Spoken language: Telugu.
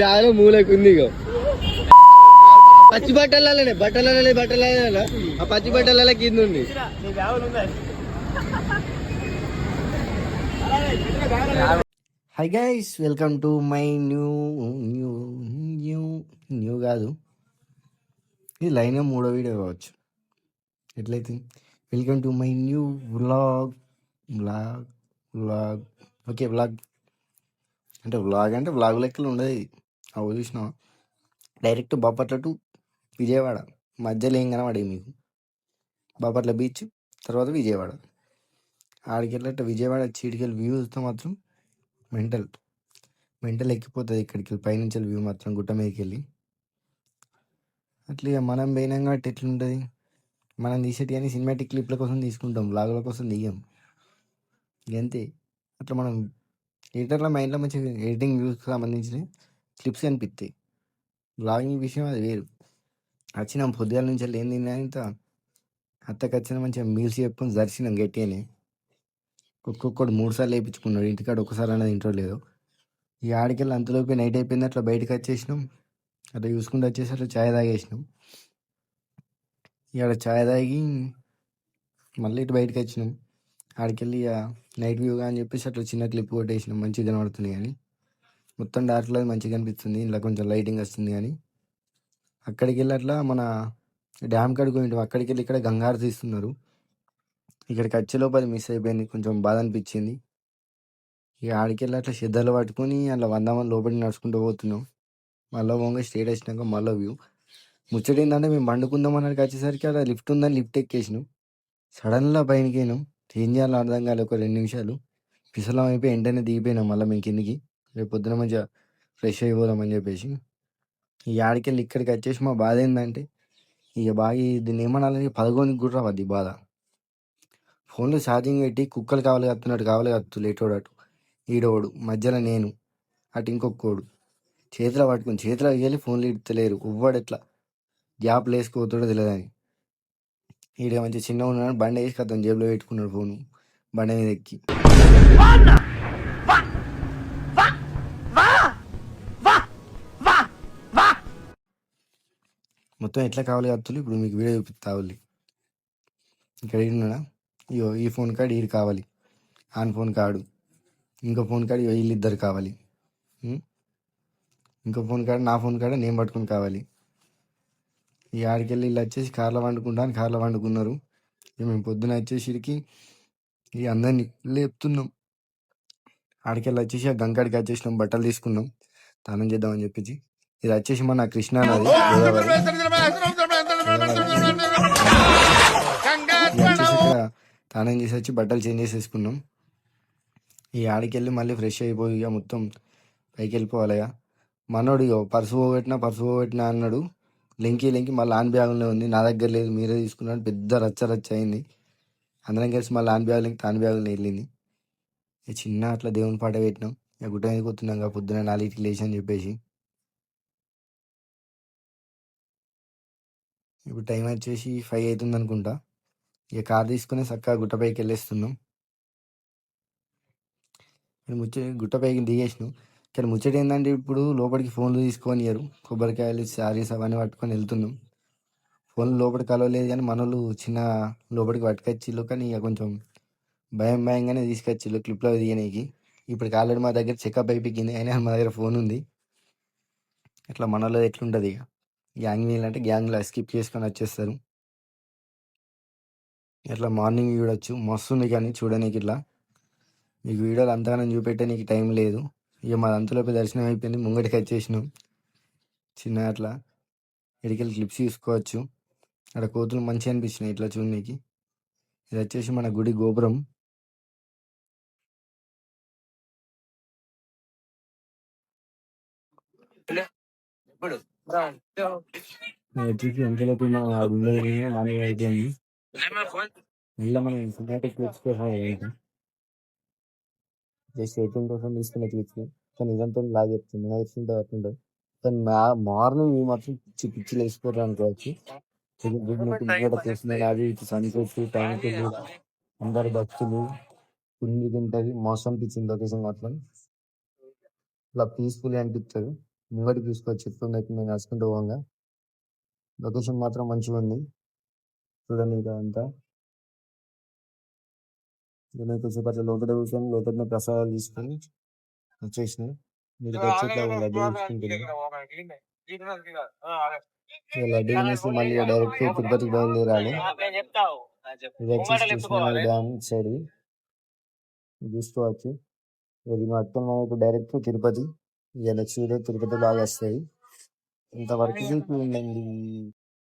బ్యాగ్ మూలకు ఉంది. పచ్చి బట్టలనే ఆ పచ్చి బట్టల కింద ఉంది. Hi guys, welcome to my new కాదు, ఇది లైన్ మూడో వీడియో కావచ్చు. ఎట్లయితే welcome to my new vlog. Okay, vlog అంటే వ్లాగ్ లెక్కలు ఉండదు. అవి చూసినా డైరెక్ట్ బాపట్ల టు విజయవాడ, మధ్యలో ఏం కనబడే మీకు. బాపట్ల బీచ్ తర్వాత విజయవాడ. ఆడికెళ్ళట విజయవాడ చీటికెళ్ళి వ్యూ చూస్తే మాత్రం మెంటల్ ఎక్కిపోతుంది. ఇక్కడికి పైనుంచి వ్యూ మాత్రం గుట్ట మీదకి వెళ్ళి. అట్లా మనం పోయినాం కాబట్టి ఎట్లుంటుంది, మనం తీసేటి కానీ సినిమాటిక్ క్లిప్ల కోసం తీసుకుంటాం, వ్లాగుల కోసం దిగాం అంతే. అట్లా మనం ఎడిటర్ల మైండ్లో మంచి ఎడిటింగ్ వ్యూస్కి సంబంధించిన క్లిప్స్ కనిపిస్తాయి. వ్లాగింగ్ విషయం అది వేరు. వచ్చినాం పొద్దుగాల నుంచి ఏం తిన్నా, అత్తకి వచ్చిన మంచిగా మీల్స్ చెప్పుకొని దర్శనం గట్టిగానే. ఒక్కొక్కడు 3 సార్లు వేయించుకున్నాడు. ఇంటికాడ ఒకసారి అన్నది ఇంట్లో లేదు. ఈ ఆడికెళ్ళి అంతలోపే నైట్ అయిపోయింది. అట్లా బయటకు వచ్చేసినాం. అట్లా చూసుకుంటూ వచ్చేసి అట్లా ఛాయ్ తాగేసినాం. ఇక్కడ ఛాయ్ తాగి మళ్ళీ ఇటు బయటకు వచ్చినాం. ఆడికెళ్ళి నైట్ వ్యూగా అని చెప్పేసి అట్లా చిన్న క్లిప్ కొట్టేసినాం. మంచిగా కనబడుతుంది కానీ మొత్తం డార్క్లో మంచిగా కనిపిస్తుంది. ఇలా కొంచెం లైటింగ్ వస్తుంది కానీ అక్కడికి వెళ్ళి అట్లా మన డ్యామ్ కాడికి పోయింటాం. అక్కడికి వెళ్ళి ఇక్కడ గంగారు తీస్తున్నారు. ఇక్కడికి వచ్చే లోపల మిస్ అయిపోయింది, కొంచెం బాధ అనిపించింది. ఇక ఆడికెళ్ళి అట్లా శ్రద్ధలు పట్టుకొని అట్లా 100 మంది లోపలికి నడుచుకుంటూ పోతున్నాం. మళ్ళీ పోగా స్టేట్ వచ్చినాక మళ్ళీ వ్యూ ముచ్చట ఏంటంటే, మేము పండుకుందాం అన్నకి వచ్చేసరికి అక్కడ లిఫ్ట్ ఉందని లిఫ్ట్ ఎక్కేసినాం. సడన్గా పైనకి అయినాం. ఏం చేయాలో అర్థం కాలేదు. ఒక 2 నిమిషాలు పిసలం అయిపోయి వెంటనే దిగిపోయినాం మళ్ళీ మేము కిందికి. రేపు పొద్దున మంచిగా ఫ్రెష్ అయిపోదామని చెప్పేసి. ఈ ఆడికెళ్ళి ఇక్కడికి వచ్చేసి మా బాధ ఏంటంటే, ఇక బాగా దీన్ని ఏమనాలని 11కి కూడా రావద్ది బాధ. ఫోన్లో ఛార్జింగ్ పెట్టి కుక్కలు కావాలి కత్తు లేటోడు, ఈడోడు మధ్యలో నేను, అటు ఇంకొకడు చేతిలో పట్టుకుని చేతిలో వెళ్ళి ఫోన్లు ఇడతలేరు. ఎవ్వడు ఎట్లా గ్యాప్ వేసుకోతాడో తెలియదని. ఈడ మంచి చిన్న ఉన్నాడు, బండి వేసి కథం జేబులో పెట్టుకున్నాడు ఫోను. బండి మీద ఎక్కి మొత్తం ఎట్లా కావాలి కత్తులు. ఇప్పుడు మీకు వీడియో చూపిస్తా. ఇక్కడ ఉన్నాడా, ఇయో ఈ ఫోన్ కార్డు ఈడు కావాలి, ఆన్ ఫోన్ కార్డు, ఇంకో ఫోన్ కార్డు వీళ్ళిద్దరు కావాలి, ఇంకో ఫోన్ కార్డు నా ఫోన్ కార్డు నేను పట్టుకుని కావాలి. ఈ ఆడికెళ్ళి వీళ్ళు వచ్చేసి కార్లో వండుకున్నారు. మేము పొద్దున వచ్చేసరికి ఈ అందరినీ లేపుతున్నాం. ఆడికెళ్ళి వచ్చేసి ఆ గంగాడికి వచ్చేసినాం, బట్టలు తీసుకున్నాం స్నానం చేద్దామని చెప్పేసి. ఇది వచ్చేసి మన కృష్ణా నది గోదావరి. స్నానం చేసి వచ్చి బట్టలు చేంజ్ చేసేసుకున్నాం. ఈ ఆడికెళ్ళి మళ్ళీ ఫ్రెష్ అయిపోయి ఇక మొత్తం పైకి వెళ్ళిపోవాలి. మనోడు ఇక పర్సు పోగొట్టినా అన్నాడు. లెంకి మళ్ళీ ఆన్ బ్యాగులో ఉంది, నా దగ్గర లేదు, మీరే తీసుకున్నాడు. పెద్ద రచ్చ అయింది. అందరం కలిసి మళ్ళీ ఆన్ బ్యాగులో వెళ్ళింది. చిన్న అట్లా దేవుని పాట పెట్టినాం. ఇక గుట్ట మీద కూర్చున్నాం కదా పొద్దున 4కి లేచి అని చెప్పేసి. ఇప్పుడు టైం వచ్చేసి 5 అవుతుంది అనుకుంటా. ఇక కార్ తీసుకుని చక్కగా గుట్టపైకి వెళ్ళేస్తున్నాం. గుట్టపైకి దిగేసినాం. కానీ ముచ్చట ఏంటంటే, ఇప్పుడు లోపలికి ఫోన్లు తీసుకొనియరు. కొబ్బరికాయలు శారీస్ అవన్నీ పట్టుకొని వెళ్తున్నాం. ఫోన్లు లోపలికి కలవలేదు కానీ మనోళ్ళు చిన్న లోపలికి పట్టుకొచ్చిళ్ళు. కానీ ఇక కొంచెం భయంగానే తీసుకొచ్చిళ్ళు క్లిప్లో దిగడానికి. ఇప్పటికి ఆల్రెడీ మా దగ్గర చెకప్ అయిపోయింది, అయినా మా దగ్గర ఫోన్ ఉంది. ఇట్లా మనలో ఎట్లుంటుంది, ఇక గ్యాంగ్ వీళ్ళంటే గ్యాంగ్లో స్కిప్ చేసుకొని వచ్చేస్తారు. ఇట్లా మార్నింగ్ చూడొచ్చు, మస్తు ఉంది. కానీ చూడడానికి ఇట్లా మీకు వీడియోలు అంతగానం చూపెట్టే నీకు టైం లేదు. ఇక మా అంతలోపే దర్శనం అయిపోయింది, ముంగటికి వచ్చేసినాం. చిన్న అట్లా ఎడికెళ్ళి క్లిప్స్ తీసుకోవచ్చు. అక్కడ కోతులు మంచిగా అనిపించినాయి ఇట్లా చూడడానికి. ఇది వచ్చేసి మన గుడి గోపురం. ఎంతలోపు అయిపోయింది. మళ్ళీ మనం సినిమాటిక్ క్లిప్స్ కోసం జస్ట్ ఎయిటింగ్ కోసం తీసుకునే క్లిప్స్. కానీ ఇదంతా లాగా చెప్తుంది, నైట్ అట్లుంటుంది. కానీ మార్నింగ్ మాత్రం పిచ్చిలు వేసుకోవడం అనుకోవచ్చు. అది సన్సెట్ టైంకి అందరు భక్తులు ఫుల్గా ఉంటుంది. మస్తు అనిపించింది లొకేషన్ మాత్రం. ఇలా పీస్ఫుల్గా అనిపిస్తుంది. ముంగడికి చూసుకోవచ్చు చెట్లు ఉన్నాయి మేము నడుచుకుంటూ పోగా. లొకేషన్ మాత్రం మంచిగా ఉంది. చూడండి ఇదంతా. నేను కొంచెంసేపు అట్లా లోపల కూర్చొని లోపల ప్రసాదాలు తీసుకొని వచ్చేసినాయి. మీరు వచ్చి ఇట్లా లడ్డు తీసుకుంటున్నాను. లడ్డు తినేసి మళ్ళీ డైరెక్ట్ తిరుపతికి బయలుదేరాలి. ఇది వచ్చేసి కృష్ణానది డ్యామ్ సైడ్ చూసుకోవచ్చు. ఇది మొత్తం మనకు డైరెక్ట్ తిరుపతి. ఇక నెక్స్ట్ వీడియో తిరుపతి బాగా వస్తాయి. ఇంతవరకు ఉండండి.